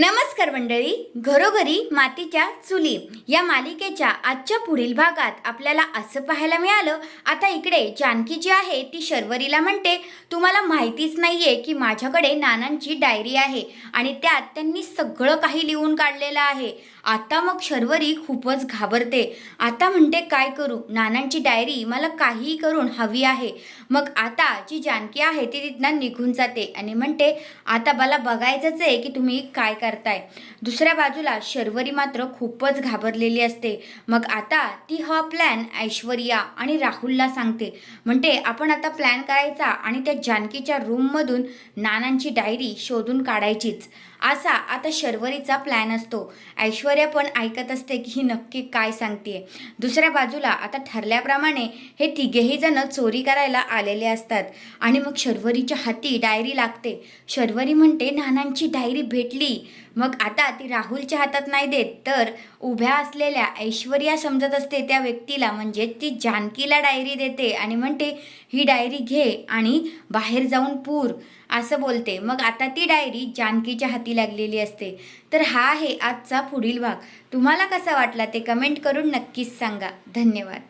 नमस्कार मंडळी, घरोघरी मातीच्या चुली या मालिकेच्या आजच्या पुढील भागात आपल्याला असं पाहायला मिळालं. आता इकडे जानकी जी आहे ती शर्वरीला म्हणते, तुम्हाला माहितीच नाहीये की माझ्याकडे नानांची डायरी आहे आणि त्यात त्यांनी सगळं काही लिहून काढलेलं आहे. आता मग शर्वरी खूपच घाबरते. आता म्हणते काय करू, नानांची डायरी मला काहीही करून हवी आहे. मग आता जी जानकी आहे ती तिथनं निघून जाते आणि म्हणते, आता मला बघायचंच आहे की तुम्ही काय करताय. दुसऱ्या बाजूला शर्वरी मात्र खूपच घाबरलेली असते. मग आता ती हा प्लॅन ऐश्वर्या आणि राहुलला सांगते. म्हणते आपण आता प्लॅन करायचा आणि त्या जानकीच्या रूममधून नानांची डायरी शोधून काढायचीच, असा आता शर्वरीचा प्लॅन असतो. ऐश्वर्या पण ऐकत असते की ही नक्की काय सांगते. दुसऱ्या बाजूला आता ठरल्याप्रमाणे हे तिघेही जण चोरी करायला आलेले असतात आणि मग शर्वरीच्या हाती डायरी लागते. शर्वरी म्हणते नानांची डायरी भेटली. मग आता ती राहुलच्या हातात नाही देत, तर उभ्या असलेल्या ऐश्वर्या समजत असते त्या व्यक्तीला, म्हणजे ती जानकीला डायरी देते आणि म्हणते ही डायरी घे आणि बाहेर जाऊन पूर, असं बोलते. मग आता ती डायरी जानकीच्या हाती लागलेली असते. तर हा आहे आजचा पुढील भाग. तुम्हाला कसा वाटला ते कमेंट करून नक्कीच सांगा. धन्यवाद.